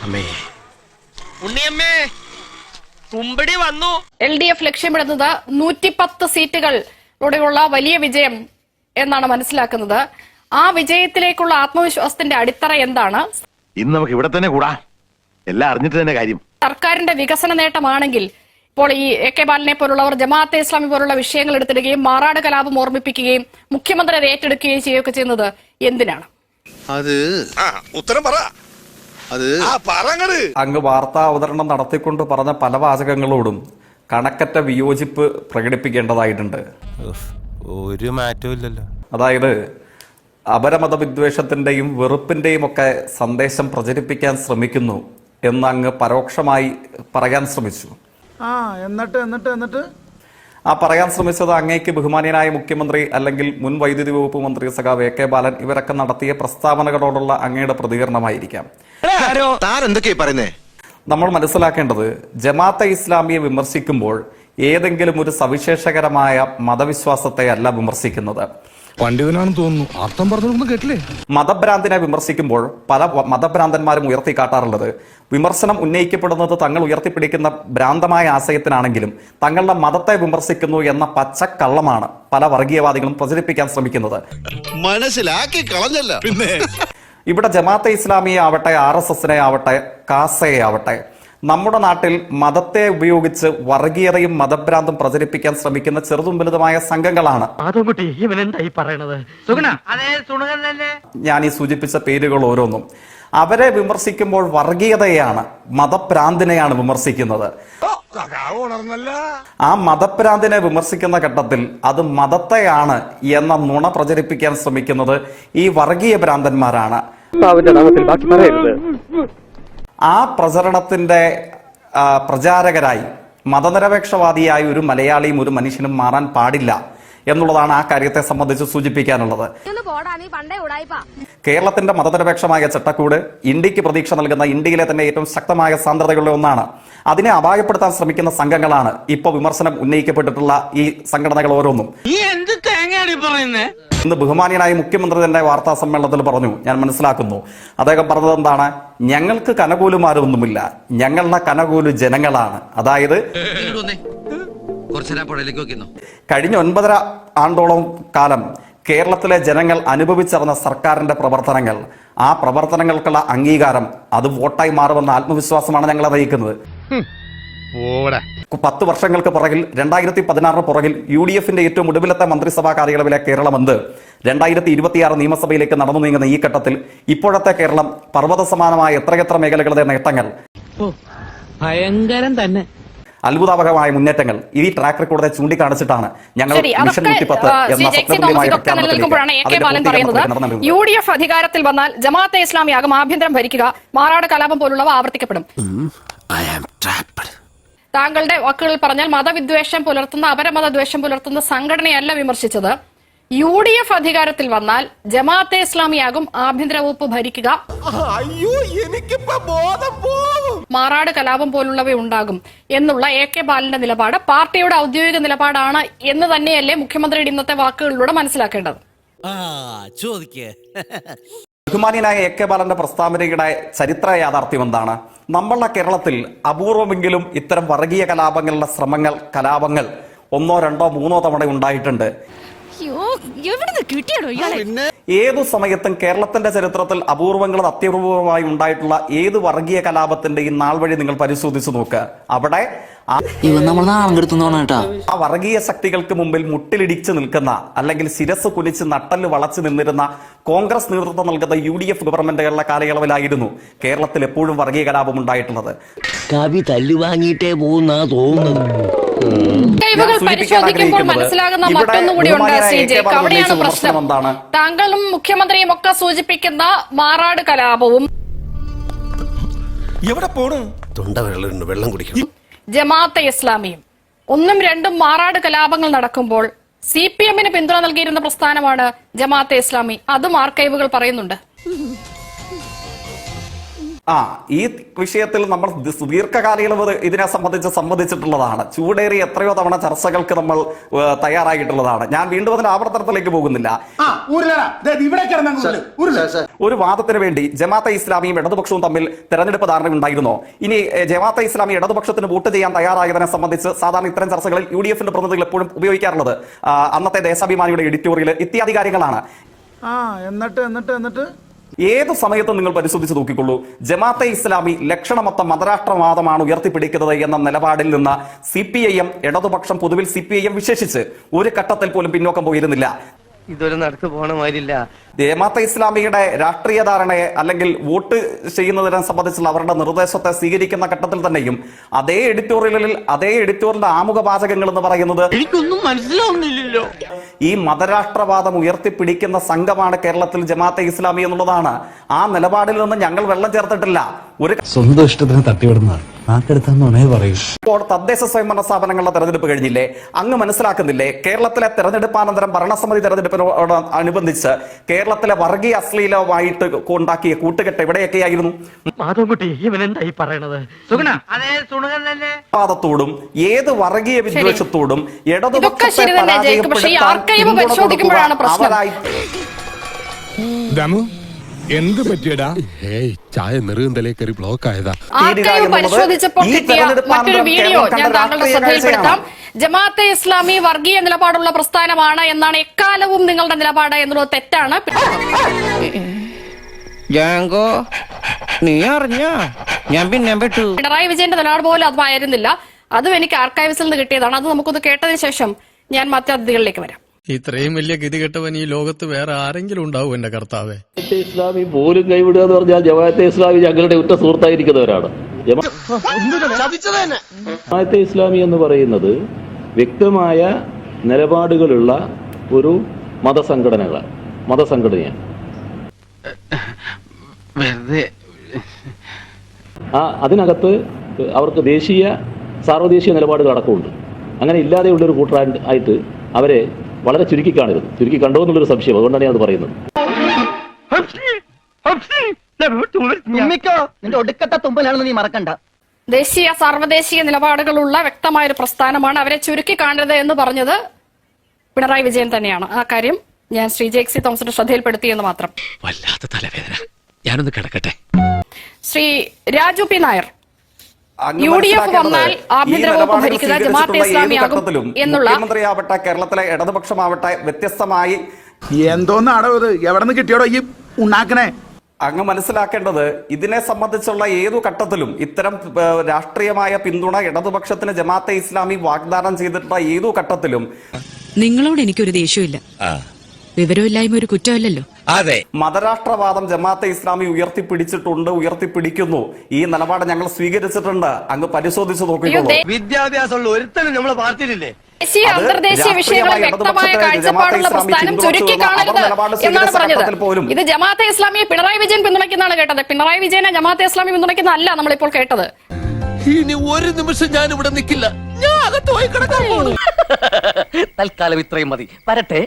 ഉണ്ണിയമ്മേ കുമ്പടി വന്നു. LDF ലക്ഷ്യമിടുന്നത് 110 സീറ്റുകളിലൂടെയുള്ള വലിയ വിജയം എന്നാണ് മനസ്സിലാക്കുന്നത്. ആ വിജയത്തിലേക്കുള്ള ആത്മവിശ്വാസത്തിന്റെ അടിത്തറ എന്താണ്? ഇന്ന് നമുക്ക് ഇവിടെ തന്നെ കൂടാ, എല്ലാം അറിഞ്ഞിട്ട് തന്നെ കാര്യം. സർക്കാരിന്റെ വികസന നേട്ടമാണെങ്കിൽ ഇപ്പോൾ ഈ AK ബാലനെ പോലുള്ളവർ ജമാഅത്തെ ഇസ്ലാമി പോലുള്ള വിഷയങ്ങൾ എടുത്തിടുകയും മാറാട് കലാപം ഓർമ്മിപ്പിക്കുകയും മുഖ്യമന്ത്രി അത് ഏറ്റെടുക്കുകയും ചെയ്യുകയൊക്കെ ചെയ്യുന്നത് എന്തിനാണ്? ഉത്തരം പറ. അങ്ങ് വാർത്താ അവതരണം നടത്തിക്കൊണ്ട് പറഞ്ഞ പല വാചകങ്ങളോടും കണക്കറ്റ വിയോജിപ്പ് പ്രകടിപ്പിക്കേണ്ടതായിട്ടുണ്ട്. ഒരു മാറ്റവും ഇല്ലല്ലോ. അതായത് അപരമത വിദ്വേഷത്തിന്റെയും വെറുപ്പിന്റെയും ഒക്കെ സന്ദേശം പ്രചരിപ്പിക്കാൻ ശ്രമിക്കുന്നു എന്ന് അങ്ങ് പരോക്ഷമായി പറയാൻ ശ്രമിച്ചു. എന്നിട്ട് ആ പറയാൻ ശ്രമിച്ചത് അങ്ങേക്ക് ബഹുമാന്യനായ മുഖ്യമന്ത്രി അല്ലെങ്കിൽ മുൻ വൈദ്യുതി വകുപ്പ് മന്ത്രി സഖാവ് AK ബാലൻ ഇവരൊക്കെ നടത്തിയ പ്രസ്താവനകളോടുള്ള അങ്ങയുടെ പ്രതികരണമായിരിക്കാം. നമ്മൾ മനസ്സിലാക്കേണ്ടത് ജമാഅത്തെ ഇസ്ലാമിയെ വിമർശിക്കുമ്പോൾ ഏതെങ്കിലും ഒരു സവിശേഷകരമായ മതവിശ്വാസത്തെ അല്ല വിമർശിക്കുന്നത്. പണ്ഡിതനാണെന്ന് തോന്നുന്നു, അർത്ഥം പറഞ്ഞൊന്നും കേട്ടില്ലേ? മതഭ്രാന്തിനെ വിമർശിക്കുമ്പോൾ പല മതഭ്രാന്തന്മാരും ഉയർത്തിക്കാട്ടാറുള്ളത് വിമർശനം ഉന്നയിക്കപ്പെടുന്നത് തങ്ങൾ ഉയർത്തിപ്പിടിക്കുന്ന ഭ്രാന്തമായ ആശയത്തിനാണെങ്കിലും തങ്ങളുടെ മതത്തെ വിമർശിക്കുന്നു എന്ന പച്ചക്കള്ളമാണ് പല വർഗീയവാദികളും പ്രചരിപ്പിക്കാൻ ശ്രമിക്കുന്നത്. മനസ്സിലാക്കി കളഞ്ഞല്ല. പിന്നെ ഇവിടെ ജമാഅത്തെ ഇസ്ലാമിയെ ആവട്ടെ, RSSനെ ആവട്ടെ, കാസയെ ആവട്ടെ, നമ്മുടെ നാട്ടിൽ മതത്തെ ഉപയോഗിച്ച് വർഗീയതയും മതഭ്രാന്തും പ്രചരിപ്പിക്കാൻ ശ്രമിക്കുന്ന ചെറുതും വലുതുമായ സംഘങ്ങളാണ്. ഞാൻ ഈ സൂചിപ്പിച്ച പേരുകൾ ഓരോന്നും അവരെ വിമർശിക്കുമ്പോൾ വർഗീയതയാണ്, മതഭ്രാന്തിനെയാണ് വിമർശിക്കുന്നത്. ആ മതഭ്രാന്തിനെ വിമർശിക്കുന്ന ഘട്ടത്തിൽ അത് മതത്തെയാണ് എന്ന നുണ പ്രചരിപ്പിക്കാൻ ശ്രമിക്കുന്നത് ഈ വർഗീയ ഭ്രാന്തന്മാരാണ്. ആ പ്രചരണത്തിന്റെ പ്രചാരകരായി മതനിരപേക്ഷവാദിയായ ഒരു മലയാളിയും ഒരു മനുഷ്യനും മാറാൻ പാടില്ല എന്നുള്ളതാണ് ആ കാര്യത്തെ സംബന്ധിച്ച് സൂചിപ്പിക്കാനുള്ളത്. കേരളത്തിന്റെ മതനിരപേക്ഷമായ ചട്ടക്കൂട് ഇന്ത്യക്ക് പ്രതീക്ഷ നൽകുന്ന ഇന്ത്യയിലെ തന്നെ ഏറ്റവും ശക്തമായ സാന്ദ്രതകളുടെ ഒന്നാണ്. അതിനെ അപായപ്പെടുത്താൻ ശ്രമിക്കുന്ന സംഘങ്ങളാണ് ഇപ്പോൾ വിമർശനം ഉന്നയിക്കപ്പെട്ടിട്ടുള്ള ഈ സംഘടനകൾ ഓരോന്നും. ഇന്ന് ബഹുമാന്യനായ മുഖ്യമന്ത്രി തന്നെ വാർത്താ സമ്മേളനത്തിൽ പറഞ്ഞു, ഞാൻ മനസ്സിലാക്കുന്നു, അദ്ദേഹം പറഞ്ഞത് എന്താണ്? ഞങ്ങൾക്ക് കനകൂലുമാരൊന്നുമില്ല, ഞങ്ങളുടെ കനകൂലു ജനങ്ങളാണ്. അതായത് കഴിഞ്ഞ 9.5 ആണ്ടോളം കാലം കേരളത്തിലെ ജനങ്ങൾ അനുഭവിച്ചറിഞ്ഞ സർക്കാരിന്റെ പ്രവർത്തനങ്ങൾ, ആ പ്രവർത്തനങ്ങൾക്കുള്ള അംഗീകാരം അത് വോട്ടായി മാറുമെന്ന ആത്മവിശ്വാസമാണ് ഞങ്ങൾ അറിയിക്കുന്നത്. 10 വർഷങ്ങൾക്ക് പുറകിൽ 2016 പുറകിൽ UDFന്റെ ഏറ്റവും ഒടുവിലത്തെ മന്ത്രിസഭാ കാലയളവിലെ കേരളം എന്ത് 2026 നിയമസഭയിലേക്ക് നടന്നു നീങ്ങുന്ന ഈ ഘട്ടത്തിൽ ഇപ്പോഴത്തെ കേരളം പർവ്വത സമാനമായ എത്രയെത്ര മേഖലകളുടെ നേട്ടങ്ങൾ, ഭയങ്കരം തന്നെ, അത്ഭുതാപകമായ മുന്നേറ്റങ്ങൾ ഈ ട്രാക്ക് റെക്കോർഡെ ചൂണ്ടിക്കാണിച്ചിട്ടാണ് ഞങ്ങൾ മിഷൻ 110 എന്ന സ്വപ്നപൂർണ്ണമായ പ്രഖ്യാപനത്തിലേക്ക് UDF അധികാരത്തിൽ വന്നാൽ ജമാഅത്തെ ഇസ്ലാമിയാകും ആഭ്യന്തരം ഭരിക്കുക, മാറാട് കലാപം പോലുള്ളവ ആവർത്തിക്കപ്പെടും. താങ്കളുടെ വാക്കുകളിൽ പറഞ്ഞാൽ മതവിദ്വേഷം പുലർത്തുന്ന, അപരമതദ്വേഷം പുലർത്തുന്ന സംഘടനയല്ല വിമർശിച്ചത്. UDF അധികാരത്തിൽ വന്നാൽ ജമാഅത്തെ ഇസ്ലാമിയാകും ആഭ്യന്തര വകുപ്പ് ഭരിക്കുക, മാറാട് കലാപം പോലുള്ളവ ഉണ്ടാകും എന്നുള്ള AK ബാലന്റെ നിലപാട് പാർട്ടിയുടെ ഔദ്യോഗിക നിലപാടാണ് എന്ന് തന്നെയല്ലേ മുഖ്യമന്ത്രിയുടെ ഇന്നത്തെ വാക്കുകളിലൂടെ മനസ്സിലാക്കേണ്ടത്? ബഹുമാന്യനായ AK ബാലന്റെ പ്രസ്താവനയുടെ ചരിത്ര യാഥാർത്ഥ്യം എന്താണ്? നമ്മളുടെ കേരളത്തിൽ അപൂർവമെങ്കിലും ഇത്തരം വർഗീയ കലാപങ്ങളുടെ ശ്രമങ്ങൾ, കലാപങ്ങൾ 1, 2, 3 തവണ ഉണ്ടായിട്ടുണ്ട്. ഏതു സമയത്തും കേരളത്തിന്റെ ചരിത്രത്തിൽ അപൂർവങ്ങളും അത്യപൂർവമായി ഉണ്ടായിട്ടുള്ള ഏത് വർഗീയ കലാപത്തിന്റെയും നാൾ വഴി നിങ്ങൾ പരിശോധിച്ചു നോക്കുക. അവിടെ ആ വർഗീയ ശക്തികൾക്ക് മുമ്പിൽ മുട്ടിലിടിച്ചു നിൽക്കുന്ന, അല്ലെങ്കിൽ ശിരസ് കുനിച്ച് നട്ടല് വളച്ചു നിന്നിരുന്ന കോൺഗ്രസ് നേതൃത്വം നൽകുന്ന UDF ഗവൺമെന്റുകളുടെ കാലയളവിലായിരുന്നു കേരളത്തിൽ എപ്പോഴും വർഗീയ കലാപം ഉണ്ടായിട്ടുള്ളത്. കവി തല്ലുവാങ്ങിയിട്ടേ പോകുന്ന തോന്നുന്നത്. പരിശോധിക്കുമ്പോൾ മനസ്സിലാകുന്ന മറ്റൊന്നുകൂടിയുണ്ട് CJ. അവിടെയാണ് പ്രശ്നം. താങ്കളും മുഖ്യമന്ത്രിയും ഒക്കെ സൂചിപ്പിക്കുന്ന മാറാട് കലാപവും വെള്ളം കുടിക്കണം ജമാഅത്തെ ഇസ്ലാമിയും 1ഉം 2ഉം മാറാട് കലാപങ്ങൾ നടക്കുമ്പോൾ CPMന് പിന്തുണ നൽകിയിരുന്ന പ്രസ്ഥാനമാണ് ജമാഅത്തെ ഇസ്ലാമി. അതും ആർക്കൈവുകൾ പറയുന്നുണ്ട്. ഈ വിഷയത്തിൽ നമ്മൾ ദീർഘകാലയളവ് ഇതിനെ സംബന്ധിച്ച് സംവദിച്ചിട്ടുള്ളതാണ്. ചൂടേറി എത്രയോ തവണ ചർച്ചകൾക്ക് നമ്മൾ തയ്യാറായിട്ടുള്ളതാണ്. ഞാൻ വീണ്ടും അതിന്റെ ആവർത്തനത്തിലേക്ക് പോകുന്നില്ല. ഒരു വാദത്തിന് വേണ്ടി ജമാഅത്തെ ഇസ്ലാമിയും ഇടതുപക്ഷവും തമ്മിൽ തെരഞ്ഞെടുപ്പ് ധാരണ ഉണ്ടായിരുന്നോ? ഇനി ജമാഅത്തെ ഇസ്ലാമി ഇടതുപക്ഷത്തിന് വോട്ട് ചെയ്യാൻ തയ്യാറായതിനെ സംബന്ധിച്ച് സാധാരണ ഇത്തരം ചർച്ചകളിൽ UDF-ന്റെ പ്രതിനിധികൾ എപ്പോഴും ഉപയോഗിക്കാറുള്ളത് അന്നത്തെ ദേശാഭിമാനിയുടെ എഡിറ്റോറിയൽ ഇത്യാദി കാര്യങ്ങളാണ്. എന്നിട്ട് ഏത് സമയത്തും നിങ്ങൾ പരിശോധിച്ച് നോക്കിക്കൊള്ളൂ, ജമാഅത്തെ ഇസ്ലാമി ലക്ഷണമൊത്ത മതരാഷ്ട്രവാദമാണ് ഉയർത്തിപ്പിടിക്കുന്നത് എന്ന നിലപാടിൽ നിന്ന് CPIM ഇടതുപക്ഷം, പൊതുവിൽ CPIM വിശേഷിച്ച് ഒരു ഘട്ടത്തിൽ പോലും പിന്നോക്കം പോയിരുന്നില്ല. ഇതൊരു നടക്ക് പോണ മാതിരില്ല. ജമാഅത്തെ ഇസ്ലാമിയുടെ രാഷ്ട്രീയ ധാരണയെ അല്ലെങ്കിൽ വോട്ട് ചെയ്യുന്നതിനെ സംബന്ധിച്ചുള്ള അവരുടെ നിർദ്ദേശത്തെ സ്വീകരിക്കുന്ന ഘട്ടത്തിൽ തന്നെയും അതേ എഡിറ്റോറിയലിന്റെ ആമുഖ വാചകങ്ങൾ എന്ന് പറയുന്നത് എനിക്കൊന്നും മനസ്സിലാവുന്നില്ലല്ലോ. ഈ മതരാഷ്ട്രവാദം ഉയർത്തിപ്പിടിക്കുന്ന സംഘമാണ് കേരളത്തിൽ ജമാഅത്തെ ഇസ്ലാമി എന്നുള്ളതാണ്. ആ നിലപാടിൽ നിന്ന് ഞങ്ങൾ വെള്ളം ചേർത്തിട്ടില്ല. ഒരു സ്വന്തം ഇഷ്ടത്തിന് തട്ടിവിടുന്നതാണ് നാക്കെടുത്താന്നേ പറയൂ. ഇപ്പോൾ തദ്ദേശ സ്വയംഭരണ സ്ഥാപനങ്ങളുടെ തെരഞ്ഞെടുപ്പ് കഴിഞ്ഞില്ലേ? അങ്ങ് മനസ്സിലാക്കുന്നില്ലേ കേരളത്തിലെ തെരഞ്ഞെടുപ്പാനന്തരം ഭരണസമിതി തെരഞ്ഞെടുപ്പിനോട് അനുബന്ധിച്ച് കേരളത്തിലെ വർഗീയ അശ്ലീലവുമായിട്ട് ഉണ്ടാക്കിയ കൂട്ടുകെട്ട് എവിടെയൊക്കെയായിരുന്നു? മാധവൻകുട്ടി ഇവനെന്തായി പറയണത്? വാദത്തോടും ഏത് വർഗീയ വിദ്വേഷത്തോടും ഇതൊക്കെ ശരി തന്നെ ജയിക്കും. പക്ഷേ ഈ ആർക്കൈവ് പരിശോധിക്കുമ്പോഴാണ് പ്രശ്നം. എന്ത് പറ്റിയടാ? ചായ നെറുകന്തലേ കയറി ബ്ലോക്ക് ആയതാ. ആർക്കൈവ് പരിശോധിച്ചപ്പോൾ കിട്ടിയ മറ്റൊരു വീഡിയോ ഞാൻ താങ്കളുടെ ശ്രദ്ധയിൽപ്പെടുത്താം. ജമാഅത്തെ ഇസ്ലാമി വർഗീയ നിലപാടുള്ള പ്രസ്ഥാനമാണ് എന്നാണ് എക്കാലവും നിങ്ങളുടെ നിലപാട് എന്നുള്ളത് തെറ്റാണ്. നീ അറിഞ്ഞ ഞാൻ പിന്നെ പെട്ടു. പിണറായി വിജയന്റെ നിലപാട് പോലും അതുമായിരുന്നില്ല. അതും എനിക്ക് ആർക്കൈവ്സിൽ നിന്ന് കിട്ടിയതാണ്. അത് നമുക്കൊന്ന് കേട്ടതിന് ശേഷം ഞാൻ മറ്റു അതിഥികളിലേക്ക് വരാം. ഇത്രയും വലിയ ഗതികെട്ടവൻ ഈ ലോകത്ത് വേറെ ആരെങ്കിലും ഉണ്ടാവും എന്റെ കർത്താവേ. ഇസ്ലാമി പോലും കൈവിടുക എന്ന് പറഞ്ഞാൽ ജമാഅത്തെ ഇസ്ലാമി ഞങ്ങളുടെ ഉറ്റ സുഹൃത്തായിരിക്കുന്നവരാണ്. ജമാഅത്തെ ഇസ്ലാമി എന്ന് പറയുന്നത് വ്യക്തമായ നിലപാടുകളുള്ള ഒരു മതസംഘടനയാണ്. അതിനകത്ത് അവർക്ക് സാർവദേശീയ നിലപാടുകൾ അടക്കമുണ്ട്. അങ്ങനെ ഇല്ലാതെയുള്ളൊരു കൂട്ടരായിട്ട് അവരെ വളരെ ചുരുക്കി കണ്ടോ എന്നുള്ളൊരു സംശയം. അതുകൊണ്ടാണ് ഞാൻ അത് പറയുന്നത്. ഒടുക്കത്തെ തുമ്പലാണെന്ന് നീ മറക്കണ്ട. ദേശീയ സാർവദേശീയ നിലപാടുകളുള്ള വ്യക്തമായ ഒരു പ്രസ്ഥാനമാണ്. അവരെ ചുരുക്കി കാണരുത് എന്ന് പറഞ്ഞത് പിണറായി വിജയൻ തന്നെയാണ്. ആ കാര്യം ഞാൻ ശ്രീ ജെക്സി തോമസിന്റെ ശ്രദ്ധയിൽപ്പെടുത്തിയെന്ന് മാത്രം. വല്ലാത്ത തലവേദന, ഞാനൊന്ന് കിടക്കട്ടെ. ശ്രീ രാജു പി നായർ, UDF വന്നാൽ ആഭ്യന്തര വകുപ്പ് ഭരിക്കുക ജമാഅത്തെ ഇസ്ലാമിയാകും എന്നുള്ള മുഖ്യമന്ത്രിയാവട്ടെ കേരളത്തിലെ ഇടതുപക്ഷമാവട്ടെ വ്യത്യസ്തമായി എന്തോന്നാടോ ഇത്? എവിടെ നിന്ന് കിട്ടിയോടോ ഈ ഉണ്ടാക്കണേ? അങ്ങ് മനസ്സിലാക്കേണ്ടത് ഇതിനെ സംബന്ധിച്ചുള്ള ഏതു ഘട്ടത്തിലും ഇത്തരം രാഷ്ട്രീയമായ പിന്തുണ ഇടതുപക്ഷത്തിന് ജമാഅത്തെ ഇസ്ലാമി വാഗ്ദാനം ചെയ്തിട്ടുള്ള ഏതു ഘട്ടത്തിലും നിങ്ങളോട് എനിക്കൊരു ദേഷ്യമില്ല. വിവരമില്ലായ്മ ഒരു കുറ്റമല്ലല്ലോ. അതെ, മതരാഷ്ട്രവാദം ജമാഅത്തെ ഇസ്ലാമി ഉയർത്തിപ്പിടിക്കുന്നു. ഈ നിലപാട് ഞങ്ങൾ സ്വീകരിച്ചിട്ടുണ്ട്. അങ്ങ് പരിശോധിച്ച് നോക്കിക്കോളൂ. വിദ്യാഭ്യാസമുള്ള ഒരുത്തനും നമ്മളെ പാർട്ടിയിലില്ലേ? ദേശീയ അന്തർദേശീയ വിഷയങ്ങളിൽ വ്യക്തമായ കാഴ്ചപ്പാടുള്ള പ്രസ്ഥാനം ചുരുക്കി കാണരുത് എന്നാണ് പറഞ്ഞത്. ഇത് ജമാഅത്തെ ഇസ്ലാമിയെ പിണറായി വിജയൻ പിന്തുണയ്ക്കുന്നതാണ് കേട്ടത്. പിണറായി വിജയനെ ജമാഅത്തെ ഇസ്ലാമി പിന്തുണയ്ക്കുന്നതല്ല നമ്മളിപ്പോൾ കേട്ടത്. ഇനി ഒരു നിമിഷം ഞാൻ ഇവിടെ നിൽക്കില്ല. ഞാൻ അകത്ത് പോയി കിടക്കാൻ പോകുന്നു. തൽക്കാലം ഇത്രയും മതി. വരട്ടെ.